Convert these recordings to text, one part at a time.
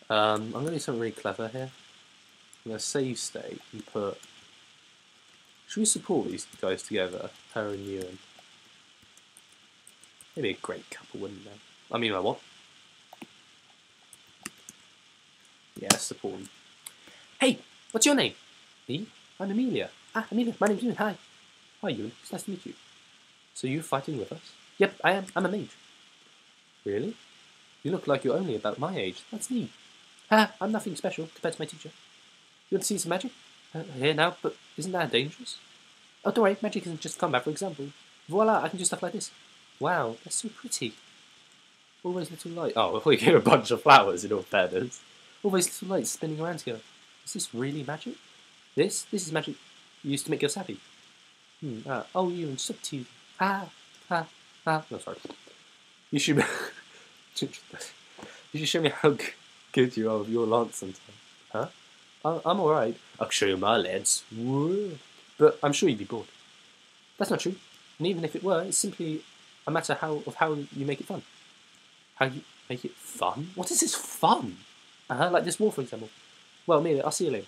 I'm going to do something really clever here. I'm going to save state and put... Should we support these guys together? Her and Ewan. Maybe a great couple, wouldn't they? I mean, I what? Yeah, support them. Hey, what's your name? Me? I'm Amelia. Ah, Amelia, my name's Ewan. Hi. Hi, Ewan. It's nice to meet you. So you're fighting with us? Yep, I am. I'm a mage. Really? You look like you're only about my age. That's neat. Ah, I'm nothing special compared to my teacher. You want to see some magic? Here now, but isn't that dangerous? Oh, don't worry, magic isn't just combat, for example. Voila, I can do stuff like this. Wow, that's so pretty. All those little lights. Oh, we gave a bunch of flowers in all fairness. All those little lights spinning around together. Is this really magic? This is magic used to make us happy. Oh, you and sub to you. No, sorry. You should. You should show me how good you are with your lance sometime. Huh? I'm alright. I'll show you my lads. Whoa. But I'm sure you'd be bored. That's not true. And even if it were, it's simply a matter of how you make it fun. How you make it fun? What is this fun? Like this war, for example. Well, Amelia, I'll see you later.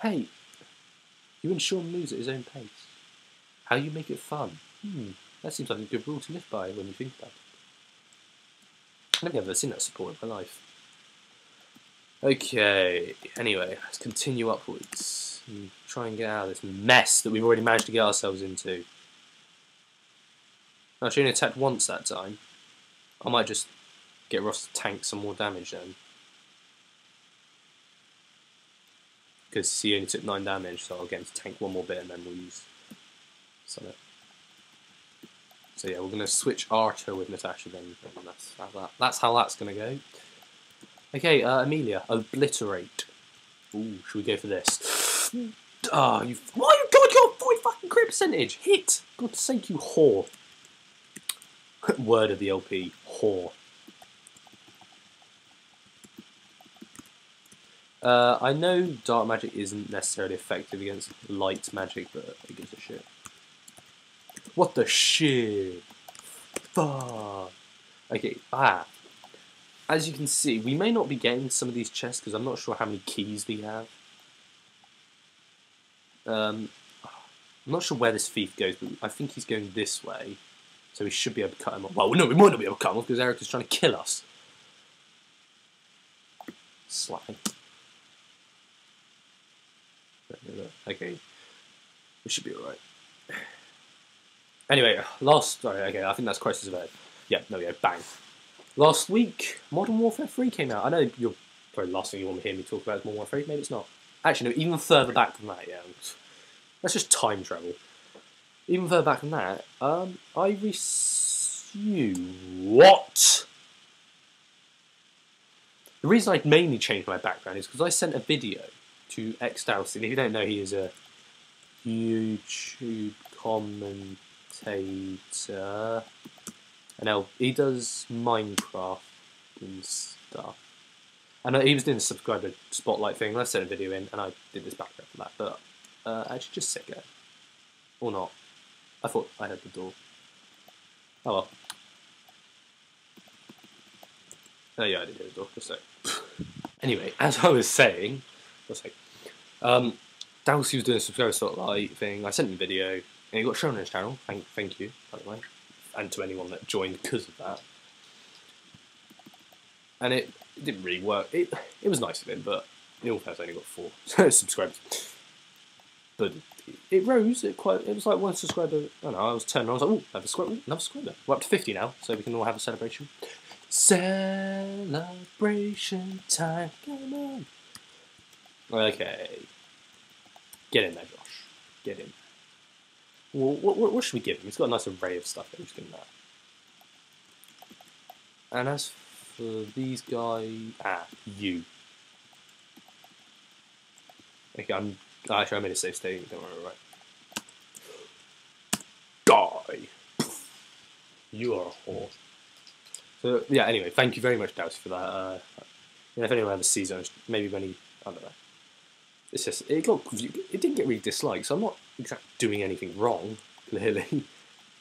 Hey, you and Sean moves at his own pace. How you make it fun? That seems like a good rule to live by when you think about it. I've never seen that support in my life. Okay, anyway, let's continue upwards and try and get out of this mess that we've already managed to get ourselves into. I she only attacked once that time. I might just get Ross to tank some more damage then. Because he only took 9 damage, so I'll get him to tank one more bit and then we'll use Summit. So yeah, we're going to switch Archer with Natasha then, and that's how that's going to go. Okay, Amelia, obliterate. Ooh, should we go for this? Oh, you! Oh my God, your 40 fucking crit percentage hit. God's sake, you whore. Word of the LP, whore. I know dark magic isn't necessarily effective against light magic, but it gives a shit. What the shit? Fuck. Okay, as you can see, we may not be getting some of these chests because I'm not sure how many keys we have. I'm not sure where this thief goes, but I think he's going this way. So we should be able to cut him off. Well, no, we might not be able to cut him off because Erika's trying to kill us. Sly. Okay. We should be alright. Anyway, okay, I think that's Crisis of Earth. Yeah, there we go, bang. Last week, Modern Warfare 3 came out. I know you're probably the last thing you want to hear me talk about is Modern Warfare 3, maybe it's not. Actually, no, even further back than that, yeah. That's just time travel. Even further back than that, I what? The reason I mainly changed my background is because I sent a video to X-Dalsy, and if you don't know, he is a YouTube commentator, and he does Minecraft and stuff. And he was doing the subscriber spotlight thing, and I sent a video in, and I did this background for that, but actually just sick it. Or not. I thought I had the door. Oh well. Oh yeah, I did hear the door, just so. Anyway, as I was saying, Dalsy was doing a subscriber spotlight thing, I sent him a video, and he got shown on his channel, thank you, by the way, and to anyone that joined because of that. And it didn't really work. It was nice of him, but in all fairness, I only got 4 subscribers. But it rose. It was like 1 subscriber. I don't know. I was 10. And I was like, oh, another subscriber. We're up to 50 now, so we can all have a celebration. Celebration time. Come on. Okay. Get in there, Josh. Get in. Well, what should we give him? He's got a nice array of stuff. Let's give him that. And as for these guys, you. Okay, actually, I made a safe state. Don't worry, right? Die. You are a whore. So yeah. Anyway, thank you very much, Dalsy, for that. If anyone ever sees it, maybe when he, I don't know. It's just it didn't get really disliked, so I'm not exactly doing anything wrong. Clearly,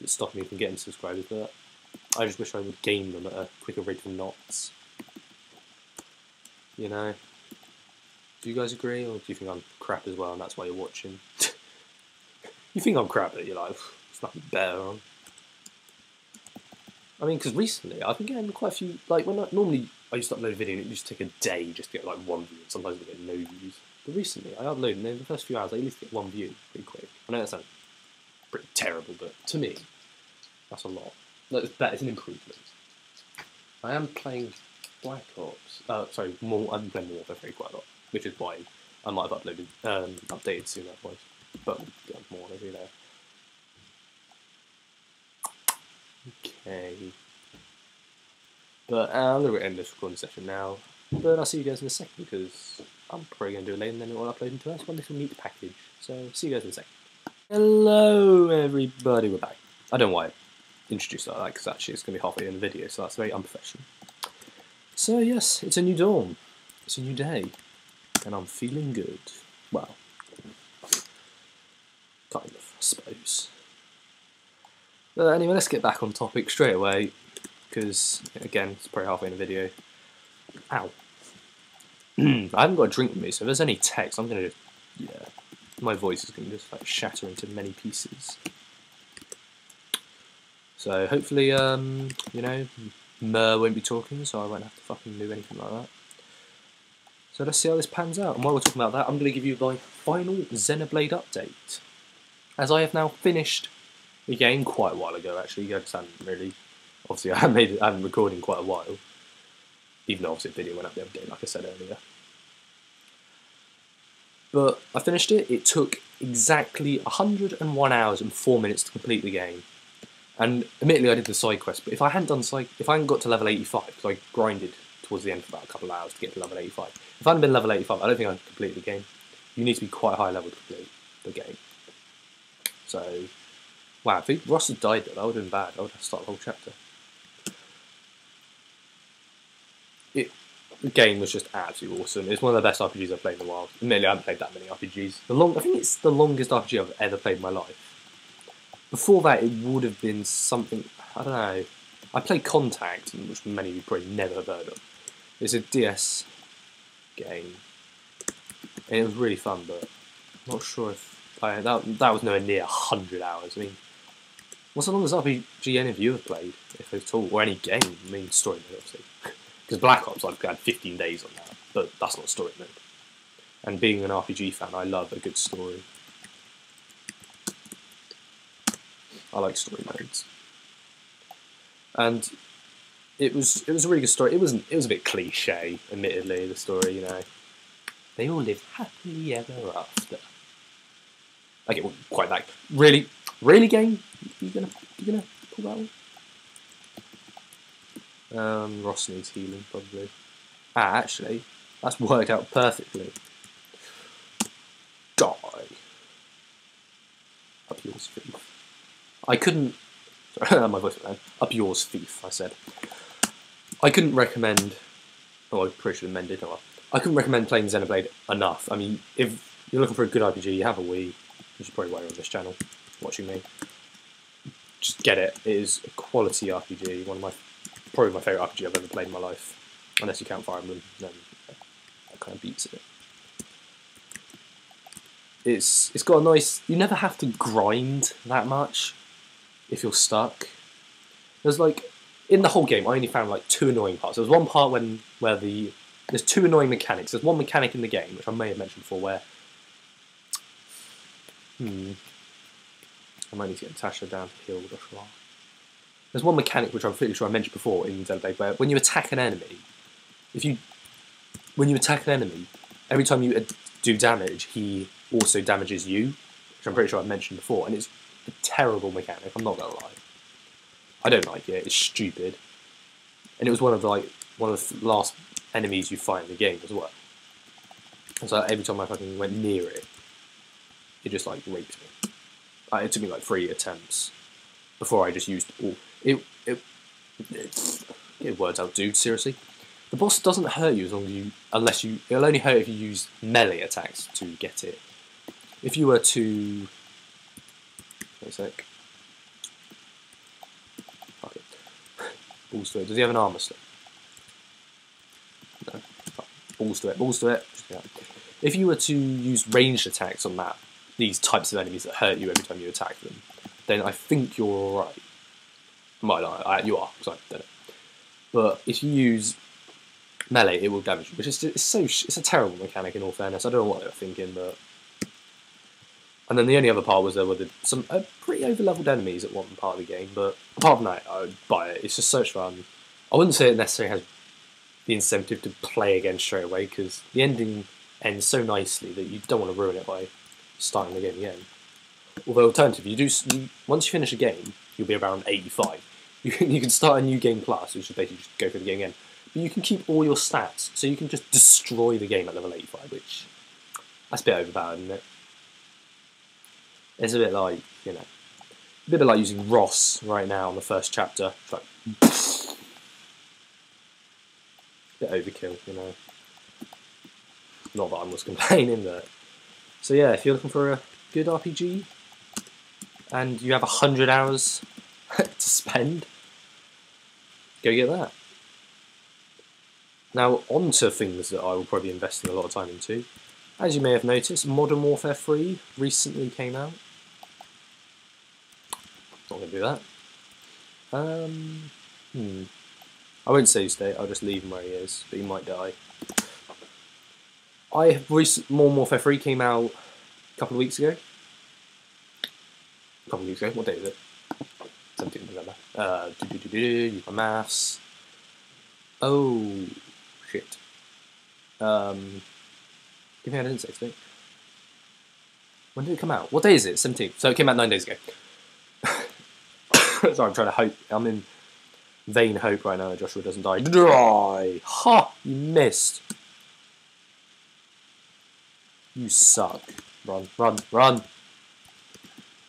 it's stopping me from getting subscribers, but I just wish I would gain them at a quicker rate than knots. You know? Do you guys agree, or do you think I'm crap as well, and that's why you're watching? You think I'm crap, but you're like, there's nothing better on. I mean, because recently I've been getting quite a few. Like normally I used to upload a video and it used to take a day just to get like 1 view. Sometimes I get no views. But recently I upload and in the first few hours I at least get 1 view pretty quick. I know that sounds pretty terrible, but to me that's a lot. That is an improvement. I am playing Black Ops. Sorry, more. I'm playing Warfare 3 quite a lot, which is why I might have updated soon otherwise. But yeah, more over there. Okay. But I'm going to end this recording session now. But I'll see you guys in a second because I'm probably going to do it later and then it'll upload into us one little neat package. So see you guys in a second. Hello everybody, we're back. I don't know why I introduced it like that because actually it's going to be halfway in the video, so that's very unprofessional. So yes, it's a new dawn. It's a new day. And I'm feeling good. Well, kind of, I suppose. But anyway, let's get back on topic straight away, because, again, it's probably halfway in the video. Ow. I haven't got a drink with me, so if there's any text, I'm going to just, yeah, my voice is going to just, like, shatter into many pieces. So, hopefully, you know, Mer won't be talking, so I won't have to fucking do anything like that. So let's see how this pans out. And while we're talking about that, I'm going to give you my final Xenoblade update. As I have now finished the game quite a while ago, actually. You guys haven't really. Obviously, I haven't recorded in quite a while. Even though obviously the video went up the other day, like I said earlier. But I finished it. It took exactly 101 hours and 4 minutes to complete the game. And admittedly, I did the side quest. But if I hadn't got to level 85, because I grinded towards the end for about a couple of hours to get to level 85. If I hadn't been level 85, I don't think I'd complete the game. You need to be quite high level to complete the game. So, wow, if Ross had died though, that would have been bad. I would have to start the whole chapter. The game was just absolutely awesome. It's one of the best RPGs I've played in a while. Admittedly, I haven't played that many RPGs. I think it's the longest RPG I've ever played in my life. Before that, it would have been something, I don't know. I played Contact, which many of you probably never have heard of. It's a DS game. And it was really fun, but I'm not sure if that was nowhere near 100 hours. I mean, what's the longest RPG any of you have played, if at all, or any game? I mean, story mode, obviously. Because Black Ops, I've had 15 days on that, but that's not story mode. And being an RPG fan, I love a good story. I like story modes. And it was a really good story. It was a bit cliche, admittedly, the story, you know. They all live happily ever after. Okay, well, quite that. Really, game? You gonna pull that one? Ross needs healing, probably. Actually, that's worked out perfectly. Die. Up yours, thief. I couldn't. Sorry, my voice went down. Up yours, thief. I said. I couldn't recommend. Oh, I probably should have amended. Oh, well. I couldn't recommend playing Xenoblade enough. I mean, if you're looking for a good RPG, you have a Wii, which is probably why you're on this channel, watching me. Just get it. It is a quality RPG. Probably my favourite RPG I've ever played in my life. Unless you count Fire Emblem, then that kind of beats it. It's got a nice. You never have to grind that much if you're stuck. There's like in the whole game, I only found like 2 annoying parts. There was one part where there's 2 annoying mechanics. There's one mechanic in the game which I may have mentioned before where I might need to get Natasha down to heal with a fly. There's one mechanic which I'm pretty sure I mentioned before in Xenoblade where when you attack an enemy, every time you do damage, he also damages you, which I'm pretty sure I've mentioned before, and it's a terrible mechanic, I'm not gonna lie. I don't like it, it's stupid. And it was one of the last enemies you fight in the game as well. And so every time I fucking went near it, it just like raped me. It took me like 3 attempts before I just used all. Get words out, dude. Seriously, The boss doesn't hurt you unless you. It'll only hurt if you use melee attacks to get it. If you were to, wait a sec. Fuck it. Balls to it. Does he have an armor slip? No. Balls to it. Balls to it. Yeah. If you were to use ranged attacks on these types of enemies that hurt you every time you attack them, then I think you're alright. Might not. You are, because I don't know. But if you use melee, it will damage you, which is it's a terrible mechanic in all fairness. I don't know what they were thinking, but. And then the only other part was there were some pretty over-leveled enemies at one part of the game, but apart from that, I would buy it. It's just so much fun. I wouldn't say it necessarily has the incentive to play again straight away, because the ending ends so nicely that you don't want to ruin it by starting the game again. Although alternatively, once you finish a game, you'll be around 85. You can start a new game plus, which is basically just go through the game again. But you can keep all your stats, so you can just destroy the game at level 85, which that's a bit overpowered, isn't it? It's a bit like, you know, a bit like using Ross right now in the first chapter. It's like, bit overkill, you know. Not that I was complaining, but. So yeah, if you're looking for a good RPG and you have 100 hours to spend, go get that. Now, on to things that I will probably be investing a lot of time into. As you may have noticed, Modern Warfare 3 recently came out. Not going to do that. I won't say state, I'll just leave him where he is, but he might die. Modern Warfare 3 came out a couple of weeks ago. What day is it? 17th November. Use my maths. Oh, shit. Give me I didn't say today. When did it come out? What day is it? 17th. So it came out 9 days ago. Sorry, I'm trying to hope. I'm in vain hope right now that Joshua doesn't die. Die! Ha! You missed. You suck. Run, run, run!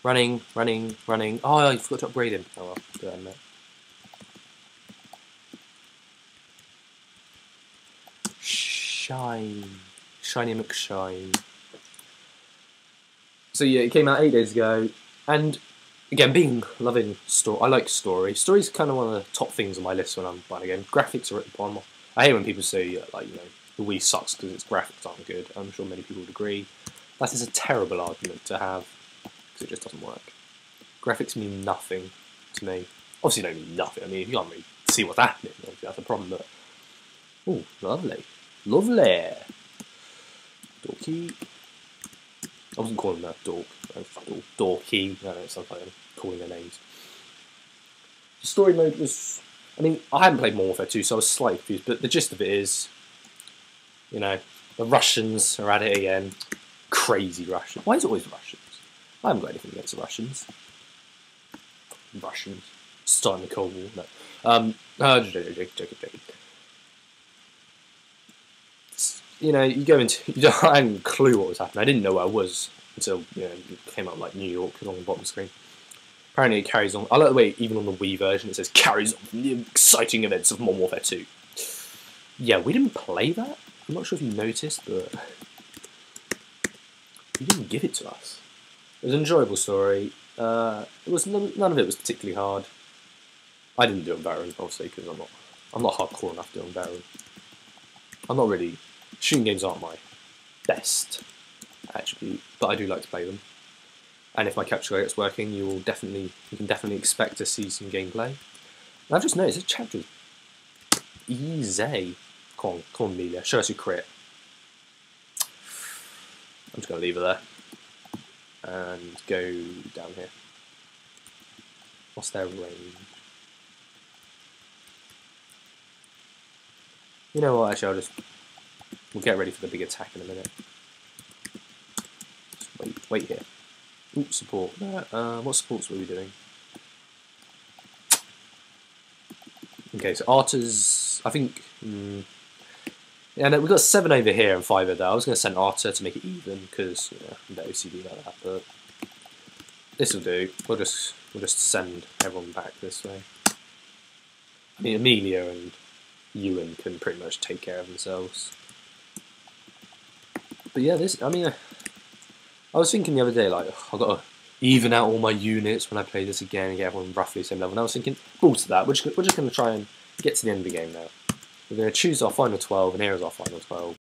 Running, running, running. Oh, I forgot to upgrade him. Oh well, do that in a minute. Shine. Shiny McShine. So yeah, it came out 8 days ago, and again, loving story. I like story. Story's kind of one of the top things on my list when I'm buying a game. Graphics are at the bottom. I hate when people say like, you know, the Wii sucks because its graphics aren't good. I'm sure many people would agree. That is a terrible argument to have because it just doesn't work. Graphics mean nothing to me. Obviously, they don't mean nothing. I mean, you can't really see what's happening. Obviously, that's a problem. But oh, lovely, lovely. Dorky. I wasn't calling that dork. Dorky. I don't know, it sounds like I'm calling their names. The story mode was. I mean, I hadn't played Modern Warfare 2, so I was slightly confused. But the gist of it is, you know, the Russians are at it again. Crazy Russians. Why is it always Russians? I haven't got anything against the Russians. Russians. Starting the Cold War. No. Joking. You know, you go into. I hadn't a clue what was happening. I didn't know where I was until, you know, it came up like New York on the bottom screen. Apparently, it carries on. I like the way, even on the Wii version, it says carries on from the exciting events of Modern Warfare 2. Yeah, we didn't play that. I'm not sure if you noticed, but you didn't give it to us. It was an enjoyable story. It was none of it was particularly hard. I didn't do it on Baron, obviously, because I'm not hardcore enough to do it on Baron. I'm not really. Shooting games aren't my best attribute, but I do like to play them. And if my capture rate's working, you can definitely expect to see some gameplay. And I've just noticed this chapter's easy. Come on, Amelia, show us your crit. I'm just gonna leave her there and go down here. What's their range? You know what? Actually, we'll get ready for the big attack in a minute. Just wait here. Oops, support. What supports were we doing? Okay, so Arta's, I think. Yeah, no, we've got 7 over here and 5 over there. I was going to send Arta to make it even because, you know, I'm a bit OCD like that, but this will do. We'll just send everyone back this way. I mean, Amelia and Ewan can pretty much take care of themselves. But yeah, this, I mean, I was thinking the other day, like, I've got to even out all my units when I play this again and get everyone roughly the same level. And I was thinking, balls to that, we're just going to try and get to the end of the game now. We're going to choose our final 12, and here is our final 12.